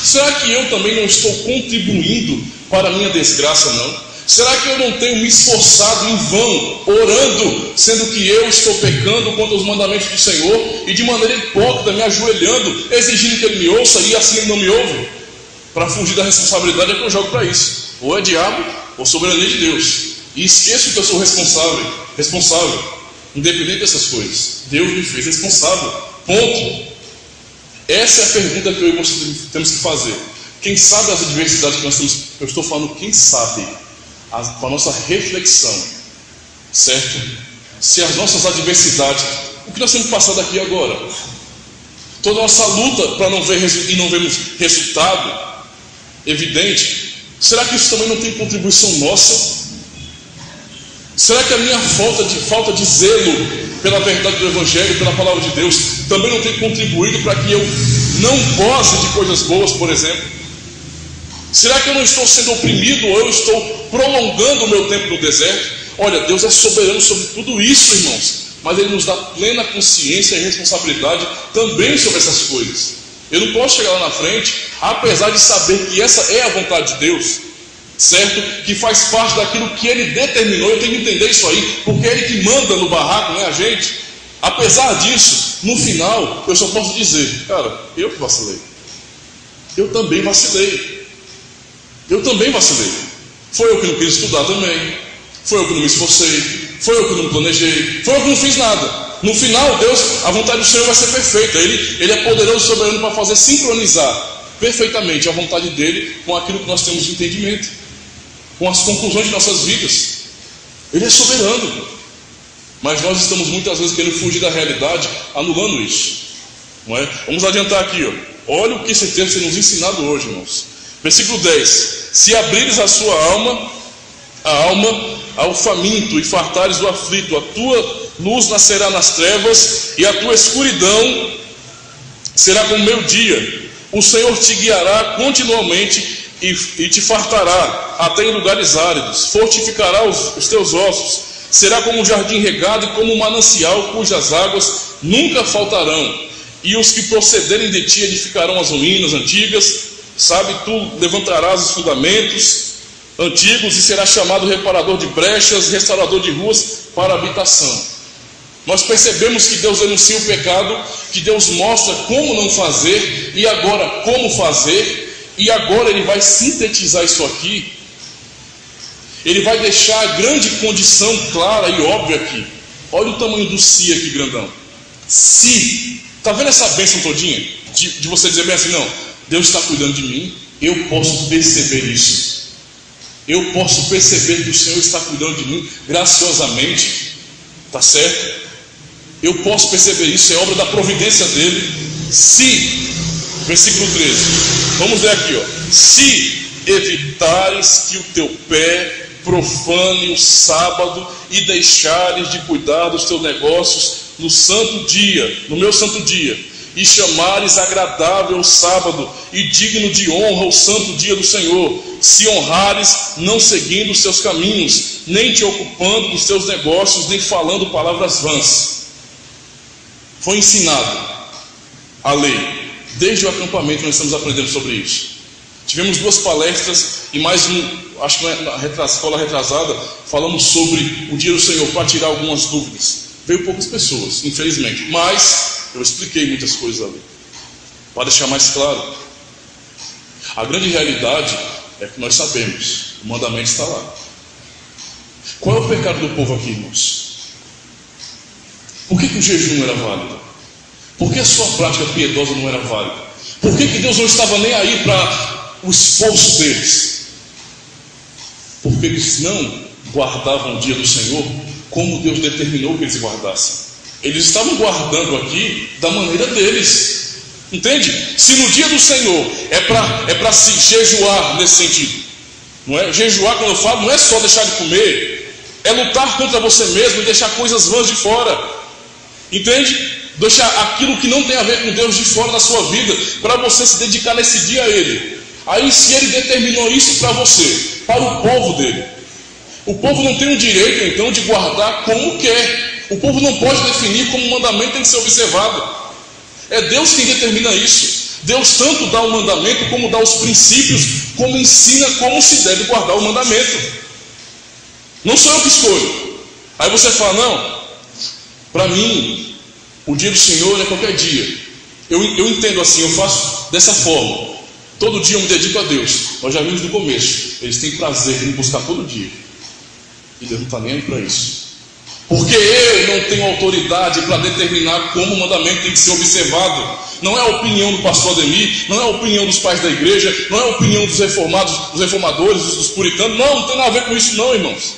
Será que eu também não estou contribuindo para a minha desgraça, não? Será que eu não tenho me esforçado em vão, orando, sendo que eu estou pecando contra os mandamentos do Senhor e de maneira hipócrita, me ajoelhando, exigindo que Ele me ouça e assim Ele não me ouve? Para fugir da responsabilidade é que eu jogo para isso. Ou é diabo ou soberania de Deus. e esqueço que eu sou responsável, independente dessas coisas. Deus me fez responsável, ponto. Essa é a pergunta que eu e você temos que fazer. Quem sabe as adversidades que nós temos, eu estou falando quem sabe, para a nossa reflexão, certo? Se as nossas adversidades, o que nós temos passado aqui agora, toda a nossa luta para não ver e não vemos resultado evidente, será que isso também não tem contribuição nossa? Será que a minha falta de zelo pela verdade do Evangelho, pela palavra de Deus, também não tem contribuído para que eu não goze de coisas boas, por exemplo? Será que eu não estou sendo oprimido ou eu estou prolongando o meu tempo no deserto? Olha, Deus é soberano sobre tudo isso, irmãos, mas Ele nos dá plena consciência e responsabilidade também sobre essas coisas. Eu não posso chegar lá na frente, apesar de saber que essa é a vontade de Deus, certo? Que faz parte daquilo que Ele determinou. Eu tenho que entender isso aí, porque é Ele que manda no barraco, não é a gente. Apesar disso, no final, eu só posso dizer, cara, eu que vacilei. Eu também vacilei. Foi eu que não quis estudar também. Foi eu que não me esforcei. Foi eu que não planejei. Foi eu que não fiz nada. No final, Deus, a vontade do Senhor vai ser perfeita. Ele é poderoso e soberano para fazer sincronizar perfeitamente a vontade dele com aquilo que nós temos de entendimento, com as conclusões de nossas vidas. Ele é soberano. Mas nós estamos muitas vezes querendo fugir da realidade, anulando isso. Não é? Vamos adiantar aqui, ó. Olha o que esse texto tem nos ensinado hoje, irmãos. Versículo 10: se abrires a sua alma ao faminto e fartares o aflito, a tua luz nascerá nas trevas e a tua escuridão será como meio-dia. O Senhor te guiará continuamente e te fartará até em lugares áridos, fortificará os teus ossos, será como um jardim regado e como um manancial cujas águas nunca faltarão. E os que procederem de ti edificarão as ruínas antigas, sabe, tu levantarás os fundamentos antigos e serás chamado reparador de brechas, restaurador de ruas para habitação. Nós percebemos que Deus denuncia o pecado, que Deus mostra como não fazer e agora como fazer, e agora Ele vai sintetizar isso aqui. Ele vai deixar a grande condição clara e óbvia aqui. Olha o tamanho do se aqui, grandão. Se, está vendo essa bênção todinha? De você dizer bem assim, não, Deus está cuidando de mim, eu posso perceber isso. Eu posso perceber que o Senhor está cuidando de mim graciosamente, está certo? Eu posso perceber isso, é obra da providência dele. Se, versículo 13, vamos ler aqui, ó. Se evitares que o teu pé profane o sábado e deixares de cuidar dos teus negócios no santo dia, no meu santo dia, e chamares agradável o sábado e digno de honra o santo dia do Senhor, se honrares não seguindo os seus caminhos, nem te ocupando dos teus negócios, nem falando palavras vãs. Foi ensinado a lei. Desde o acampamento nós estamos aprendendo sobre isso. Tivemos 2 palestras e mais acho que na escola retrasada, falamos sobre o dia do Senhor para tirar algumas dúvidas. Veio poucas pessoas, infelizmente, mas eu expliquei muitas coisas ali, para deixar mais claro. A grande realidade é que nós sabemos, o mandamento está lá. Qual é o pecado do povo aqui, irmãos? Por que o jejum não era válido? Por que a sua prática piedosa não era válida? Por que Deus não estava nem aí para o esforço deles? Porque eles não guardavam o dia do Senhor como Deus determinou que eles guardassem. Eles estavam guardando aqui da maneira deles. Entende? Se no dia do Senhor é para se jejuar nesse sentido, não é? Jejuar, quando eu falo, não é só deixar de comer, é lutar contra você mesmo e deixar coisas vãs de fora. Entende? Deixar aquilo que não tem a ver com Deus de fora da sua vida, para você se dedicar nesse dia a Ele. Aí, se Ele determinou isso para você, para o povo dele, o povo não tem o direito então de guardar como quer. O povo não pode definir como o mandamento tem que ser observado. É Deus quem determina isso. Deus tanto dá o mandamento como dá os princípios, como ensina como se deve guardar o mandamento. Não sou eu que escolho. Aí você fala, não, para mim o dia do Senhor é qualquer dia. Eu entendo assim, eu faço dessa forma. Todo dia eu me dedico a Deus. Nós já vimos no começo, eles têm prazer em me buscar todo dia. E Deus não está nem aí para isso. Porque eu não tenho autoridade para determinar como o mandamento tem que ser observado. Não é a opinião do pastor Ademir, não é a opinião dos pais da igreja, não é a opinião dos reformados, dos reformadores, dos puritanos. Não tem nada a ver com isso não, irmãos.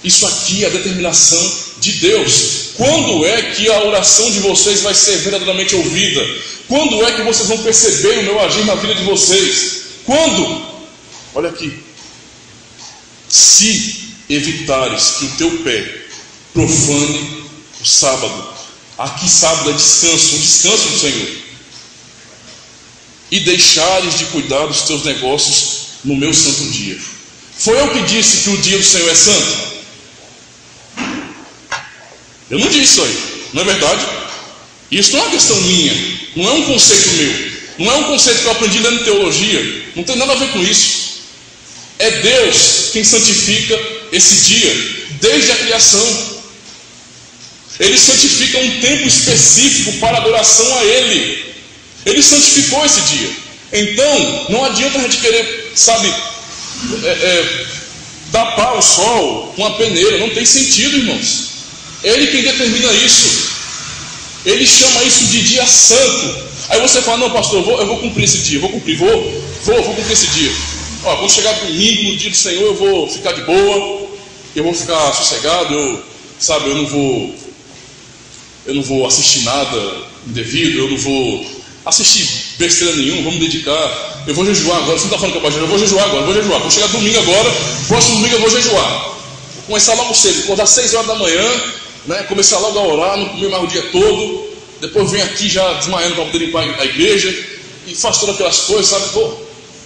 Isso aqui é a determinação de Deus. Quando é que a oração de vocês vai ser verdadeiramente ouvida? Quando é que vocês vão perceber o meu agir na vida de vocês? Quando? Olha aqui. Se evitares que o teu pé profane o sábado. Aqui sábado é descanso, um descanso do Senhor. E deixares de cuidar dos teus negócios no meu santo dia. Foi eu que disse que o dia do Senhor é santo? Eu não disse isso aí, não é verdade? Isso não é uma questão minha, não é um conceito meu, não é um conceito que eu aprendi lendo teologia, não tem nada a ver com isso. É Deus quem santifica esse dia, desde a criação. Ele santifica um tempo específico para adoração a Ele. Ele santificou esse dia. Então, não adianta a gente querer, sabe, tapar o sol com a peneira. Não tem sentido, irmãos. Ele quem determina isso. Ele chama isso de dia santo. Aí você fala, não pastor, eu vou cumprir esse dia. Vou cumprir esse dia. Ó, quando chegar domingo, no dia do Senhor, eu vou ficar de boa. Eu vou ficar sossegado. Eu não vou assistir nada indevido. Eu não vou assistir besteira nenhuma. Vou me dedicar. Eu vou jejuar agora. Você não está falando que eu posso jejuar? Eu vou jejuar agora. Quando chegar domingo agora, próximo domingo eu vou jejuar. Vou começar logo cedo. Acordar 6 horas da manhã, né? Começar logo a orar. Não comer mais o dia todo. Depois venho aqui já desmaiando para poder limpar a igreja. E faço todas aquelas coisas, sabe?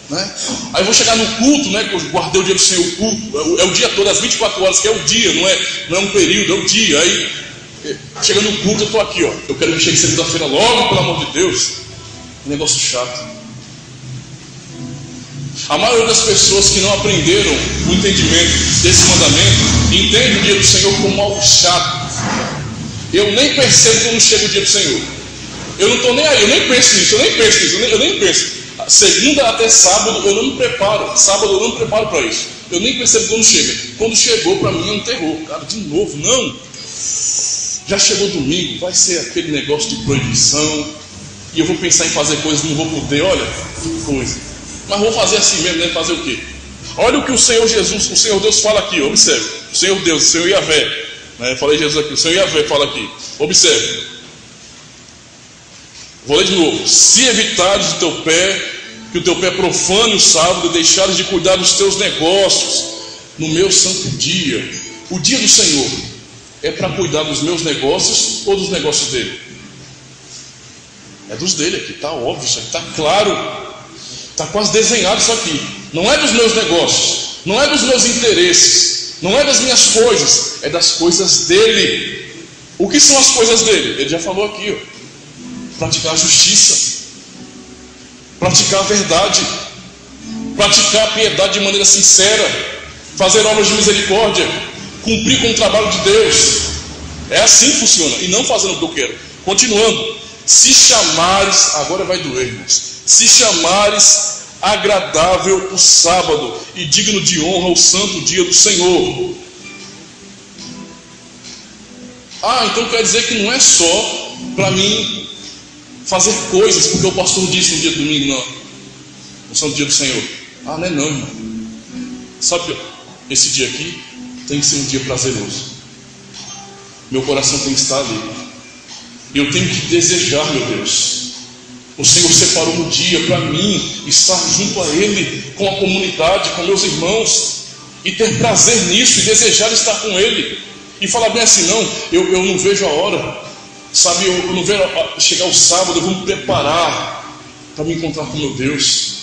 Né? Aí vou chegar no culto, né? Que eu guardei o dia do Senhor, o culto. É o dia todo, as 24 horas, que é o dia. Não é um período, é o dia. Aí, chegando no culto, eu estou aqui, ó. Eu quero que chegue segunda-feira logo, pelo amor de Deus. Um negócio chato. A maioria das pessoas que não aprenderam o entendimento desse mandamento entende o dia do Senhor como algo chato. Eu nem percebo quando chega o dia do Senhor. Eu não estou nem aí, eu nem penso nisso. Eu nem penso. Segunda até sábado eu não me preparo. Sábado eu não me preparo para isso. Eu nem percebo quando chega. Quando chegou, para mim é um terror. Cara, de novo, não. Já chegou domingo, vai ser aquele negócio de proibição. E eu vou pensar em fazer coisas, não vou poder. Olha, que coisa. Mas vou fazer assim mesmo, né? Fazer o quê? Olha o que o Senhor Jesus, o Senhor Deus fala aqui, observe. O Senhor Deus, o Senhor Yahvé, né? Falei Jesus aqui, o Senhor Yahvé fala aqui. Observe. Vou ler de novo. Se evitares que o teu pé profane o sábado e deixares de cuidar dos teus negócios no meu santo dia. O dia do Senhor é para cuidar dos meus negócios ou dos negócios dele? É dos dele aqui, está óbvio, isso aqui está claro, está quase desenhado isso aqui. Não é dos meus negócios, não é dos meus interesses, não é das minhas coisas, é das coisas dele. O que são as coisas dele? Ele já falou aqui, ó. Praticar a justiça, praticar a verdade, praticar a piedade de maneira sincera, fazer obras de misericórdia, cumprir com o trabalho de Deus. É assim que funciona, e não fazendo o que eu quero. Continuando. Se chamares, agora vai doer, irmãos. Se chamares agradável o sábado e digno de honra o santo dia do Senhor. Então quer dizer que não é só para mim fazer coisas porque o pastor disse no dia do domingo, não, no santo dia do Senhor. Não é não, irmão. Sabe, esse dia aqui tem que ser um dia prazeroso. Meu coração tem que estar ali. Eu tenho que desejar, meu Deus. O Senhor separou um dia para mim estar junto a Ele, com a comunidade, com meus irmãos, e ter prazer nisso, e desejar estar com Ele. E falar bem assim, não, eu não vejo a hora, sabe, eu não vejo chegar o sábado, eu vou me preparar para me encontrar com meu Deus.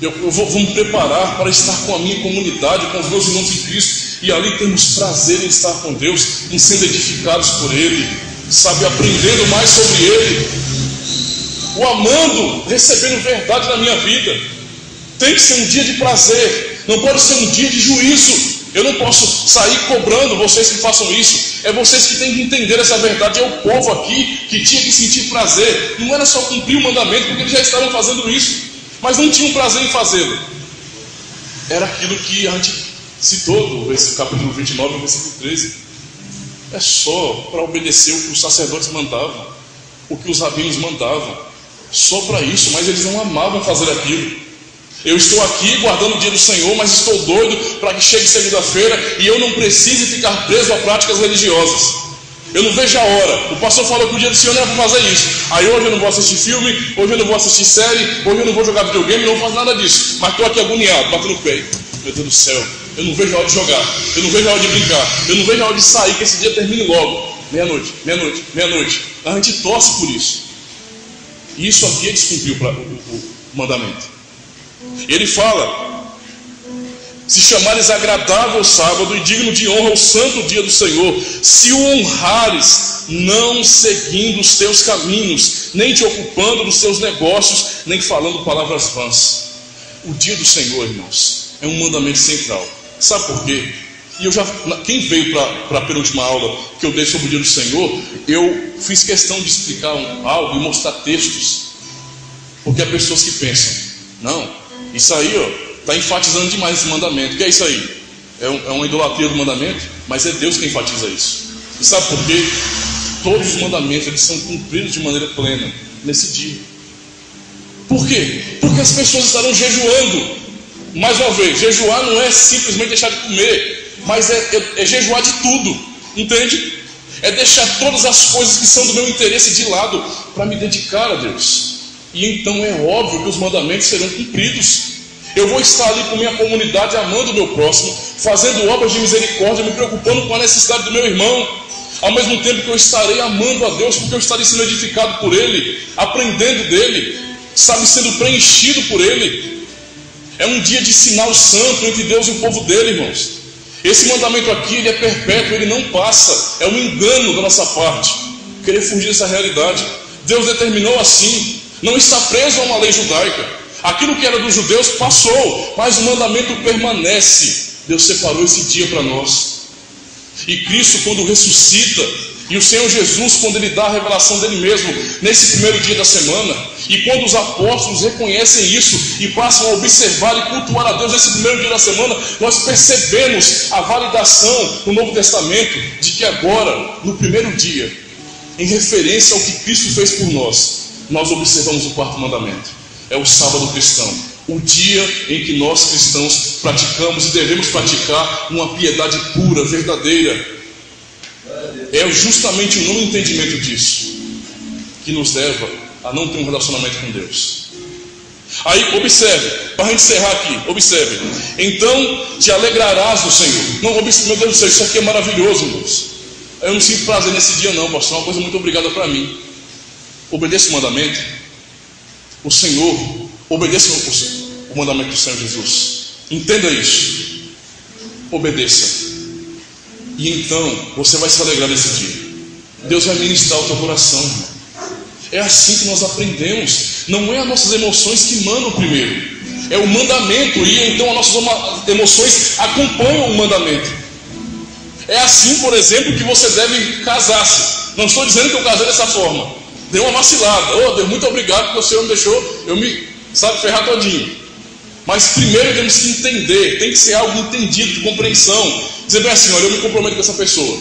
Eu vou me preparar para estar com a minha comunidade, com os meus irmãos em Cristo, e ali temos prazer em estar com Deus, em sendo edificados por Ele, sabe, aprendendo mais sobre Ele, o amando, recebendo verdade na minha vida. Tem que ser um dia de prazer, não pode ser um dia de juízo. Eu não posso sair cobrando vocês que façam isso. É vocês que têm que entender essa verdade. É o povo aqui que tinha que sentir prazer. Não era só cumprir o mandamento, porque eles já estavam fazendo isso, mas não tinham prazer em fazê-lo. Era aquilo que a gente citou esse capítulo 29, versículo 13. É só para obedecer o que os sacerdotes mandavam, o que os rabinos mandavam, só para isso. Mas eles não amavam fazer aquilo. Eu estou aqui guardando o dia do Senhor, mas estou doido para que chegue segunda-feira e eu não precise ficar preso a práticas religiosas. Eu não vejo a hora. O pastor falou que o dia do Senhor não era para fazer isso. Aí hoje eu não vou assistir filme, hoje eu não vou assistir série, hoje eu não vou jogar videogame, não vou fazer nada disso. Mas estou aqui agoniado, batendo o pé. Meu Deus do céu, eu não vejo a hora de jogar, eu não vejo a hora de brincar, eu não vejo a hora de sair, que esse dia termine logo. Meia-noite, meia-noite, meia-noite. A gente torce por isso. E isso aqui é descumprir o mandamento. Ele fala: se chamares agradável o sábado e digno de honra o santo dia do Senhor, se o honrares, não seguindo os teus caminhos, nem te ocupando dos teus negócios, nem falando palavras vãs. O dia do Senhor, irmãos, é um mandamento central. Sabe por quê? E quem veio para a penúltima aula que eu dei sobre o dia do Senhor, eu fiz questão de explicar algo e mostrar textos. Porque há pessoas que pensam: não, isso aí está enfatizando demais esse mandamento. O que é isso aí? É uma idolatria do mandamento, mas é Deus que enfatiza isso. E sabe por quê? Todos os mandamentos eles são cumpridos de maneira plena nesse dia. Por quê? Porque as pessoas estarão jejuando. Mais uma vez, jejuar não é simplesmente deixar de comer, mas é jejuar de tudo, entende? É deixar todas as coisas que são do meu interesse de lado para me dedicar a Deus. E então é óbvio que os mandamentos serão cumpridos. Eu vou estar ali com minha comunidade, amando o meu próximo, fazendo obras de misericórdia, me preocupando com a necessidade do meu irmão, ao mesmo tempo que eu estarei amando a Deus, porque eu estarei sendo edificado por Ele, aprendendo dEle, sabe, sendo preenchido por Ele. É um dia de sinal santo entre Deus e o povo dele, irmãos. Esse mandamento aqui, ele é perpétuo, ele não passa. É um engano da nossa parte querer fugir dessa realidade. Deus determinou assim, não está preso a uma lei judaica. Aquilo que era dos judeus passou, mas o mandamento permanece. Deus separou esse dia para nós. E Cristo, quando ressuscita, e o Senhor Jesus, quando Ele dá a revelação dEle mesmo, nesse primeiro dia da semana, e quando os apóstolos reconhecem isso e passam a observar e cultuar a Deus nesse primeiro dia da semana, nós percebemos a validação no Novo Testamento de que agora, no primeiro dia, em referência ao que Cristo fez por nós observamos o quarto mandamento. É o sábado cristão, o dia em que nós cristãos praticamos e devemos praticar uma piedade pura, verdadeira. É justamente o não entendimento disso que nos leva a não ter um relacionamento com Deus. Aí observe, para a gente encerrar aqui, observe: então te alegrarás no Senhor. Não, observe, meu Deus do céu, isso aqui é maravilhoso, irmãos. Eu não sinto prazer nesse dia não, pastor, é uma coisa muito obrigada para mim. Obedeça o mandamento. O Senhor, obedeça o mandamento do Senhor Jesus. Entenda isso. Obedeça. E então você vai se alegrar nesse dia. Deus vai ministrar o teu coração. É assim que nós aprendemos. Não é as nossas emoções que mandam primeiro, é o mandamento. E então as nossas emoções acompanham o mandamento. É assim, por exemplo, que você deve casar-se. Não estou dizendo que eu casei dessa forma. Deu uma vacilada. Oh Deus, muito obrigado porque o Senhor me deixou eu me ferrar todinho. Mas primeiro temos que entender. Tem que ser algo entendido, de compreensão. Dizer bem assim: olha, eu me comprometo com essa pessoa,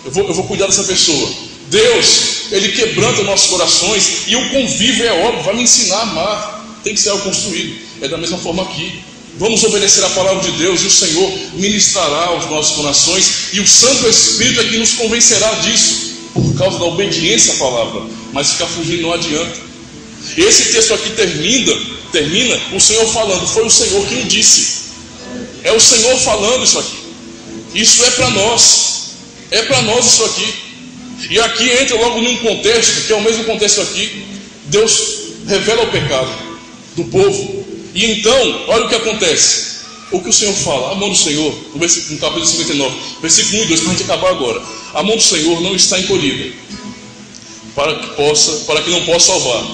eu vou cuidar dessa pessoa. Deus, Ele quebranta nossos corações. E o convívio, é óbvio, vai me ensinar a amar. Tem que ser algo construído. É da mesma forma aqui. Vamos obedecer a palavra de Deus, e o Senhor ministrará aos nossos corações, e o Santo Espírito é que nos convencerá disso, por causa da obediência à palavra. Mas ficar fugindo não adianta. Esse texto aqui termina o Senhor falando. Foi o Senhor quem disse. É o Senhor falando isso aqui. Isso é para nós. É para nós isso aqui. E aqui entra logo num contexto, que é o mesmo contexto aqui. Deus revela o pecado do povo. E então, olha o que acontece. O que o Senhor fala: a mão do Senhor, no capítulo 59, versículo 1 e 2, para a gente acabar agora. A mão do Senhor não está encolhida, para que não possa salvar.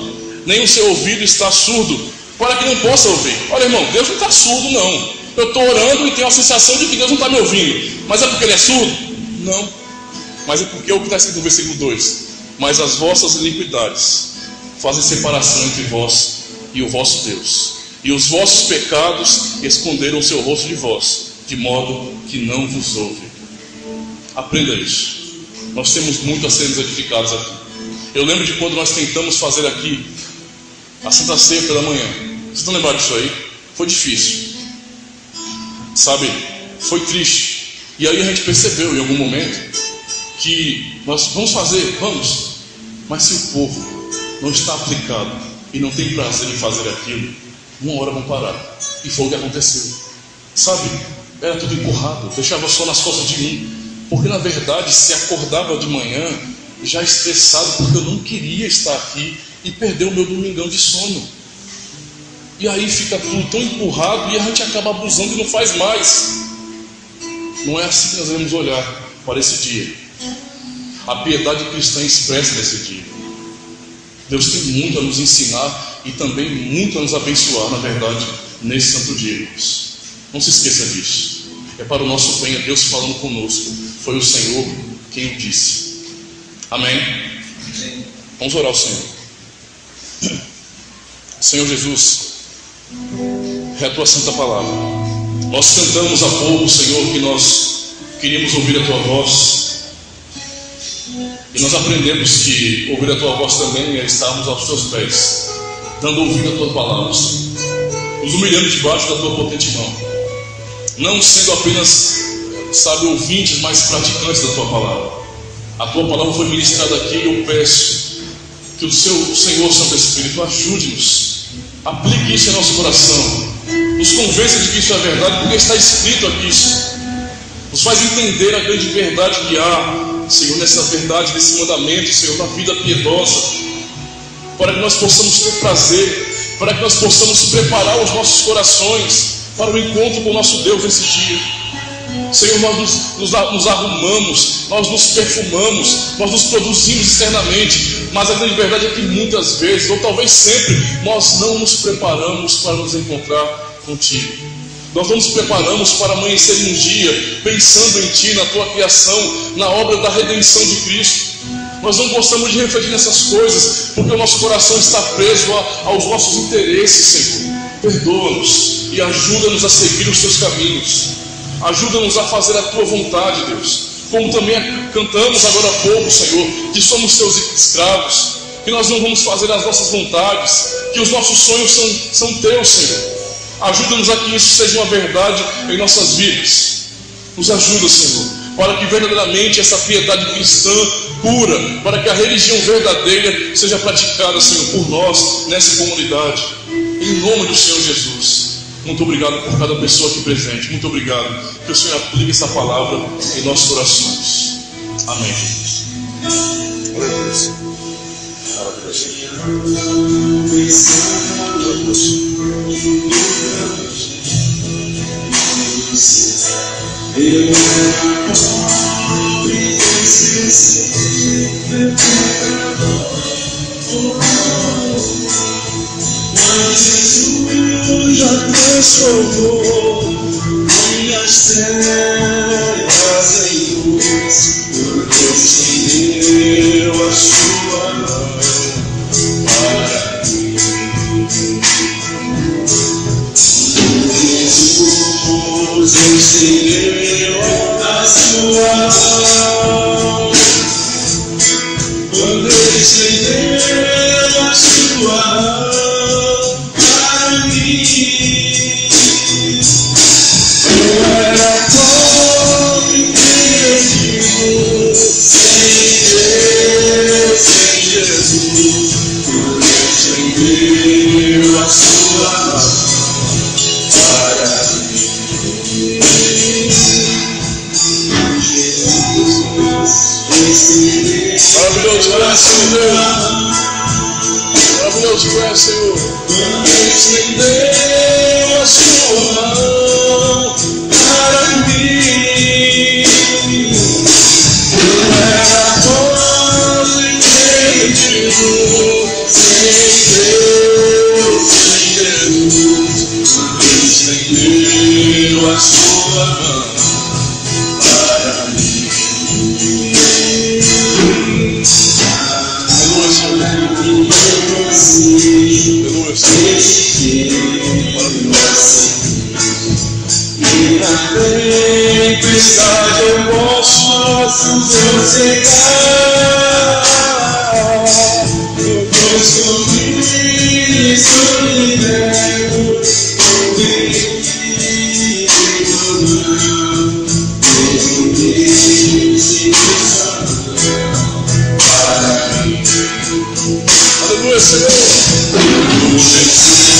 Nem o seu ouvido está surdo, para que não possa ouvir. Olha, irmão, Deus não está surdo, não. Eu estou orando e tenho a sensação de que Deus não está me ouvindo. Mas é porque Ele é surdo? Não. Mas é porque é o que está escrito no versículo 2: mas as vossas iniquidades fazem separação entre vós e o vosso Deus, e os vossos pecados esconderam o seu rosto de vós, de modo que não vos ouve. Aprenda isso. Nós temos muito a sermos edificados aqui. Eu lembro de quando nós tentamos fazer aqui a Santa Ceia pela manhã. Vocês estão lembrados disso aí? Foi difícil, sabe? Foi triste. E aí a gente percebeu em algum momento que nós vamos fazer, vamos, mas se o povo não está aplicado e não tem prazer em fazer aquilo, uma hora vão parar. E foi o que aconteceu, sabe? Era tudo empurrado, deixava só nas costas de mim, porque na verdade se acordava de manhã já estressado, porque eu não queria estar aqui e perder o meu domingão de sono. E aí fica tudo tão empurrado e a gente acaba abusando e não faz mais. Não é assim que nós devemos olhar para esse dia. A piedade cristã expressa nesse dia. Deus tem muito a nos ensinar e também muito a nos abençoar, na verdade, nesse santo dia, irmãos. Não se esqueça disso. É para o nosso bem, é Deus falando conosco. Foi o Senhor quem o disse. Amém? Vamos orar ao Senhor. Senhor Jesus, é a tua santa palavra. Nós cantamos há pouco, Senhor, que nós queríamos ouvir a tua voz. E nós aprendemos que ouvir a tua voz também é estarmos aos teus pés, dando ouvido a tuas palavras, nos humilhando debaixo da tua potente mão, não sendo apenas, sabe, ouvintes, mas praticantes da tua palavra. A tua palavra foi ministrada aqui e eu peço que o Senhor Santo Espírito ajude-nos, aplique isso em nosso coração, nos convença de que isso é verdade, porque está escrito aqui isso, nos faz entender a grande verdade que há, Senhor, nessa verdade, nesse mandamento, Senhor, da vida piedosa, para que nós possamos ter prazer, para que nós possamos preparar os nossos corações para o encontro com o nosso Deus nesse dia. Senhor, nós nos arrumamos, nós nos perfumamos, nós nos produzimos externamente, mas a grande verdade é que muitas vezes, ou talvez sempre, nós não nos preparamos para nos encontrar contigo. Nós não nos preparamos para amanhecer um dia pensando em Ti, na Tua criação, na obra da redenção de Cristo. Nós não gostamos de refletir nessas coisas, porque o nosso coração está preso aos nossos interesses, Senhor. Perdoa-nos e ajuda-nos a seguir os Teus caminhos. Ajuda-nos a fazer a Tua vontade, Deus. Como também cantamos agora há pouco, Senhor, que somos Teus escravos, que nós não vamos fazer as nossas vontades, que os nossos sonhos são Teus, Senhor. Ajuda-nos a que isso seja uma verdade em nossas vidas. Nos ajuda, Senhor, para que verdadeiramente essa piedade cristã pura, para que a religião verdadeira seja praticada, Senhor, por nós nessa comunidade. Em nome do Senhor Jesus. Muito obrigado por cada pessoa aqui presente. Muito obrigado. Que o Senhor aplique essa palavra em nossos corações. Amém. Glória a Deus. Eu era pobre e esquecido, mas Jesus já transformou minhas trevas em luz, porque estendeu a sua mão para mim. Jesus estendeu a sua mão, quando Ele estendeu a sua mão para mim. Eu era pobre e perdido, sem Deus, sem Jesus, quando Ele estendeu a sua mão para mim. Maravilhoso é, Senhor. Maravilhoso é, Senhor. Estendeu a sua mão para mim. Eu era pobre e perdido, sem Deus, sem Jesus. Estendeu a sua mão para mim. Aleluia, Senhor. Maravilhoso. é seu. Tu és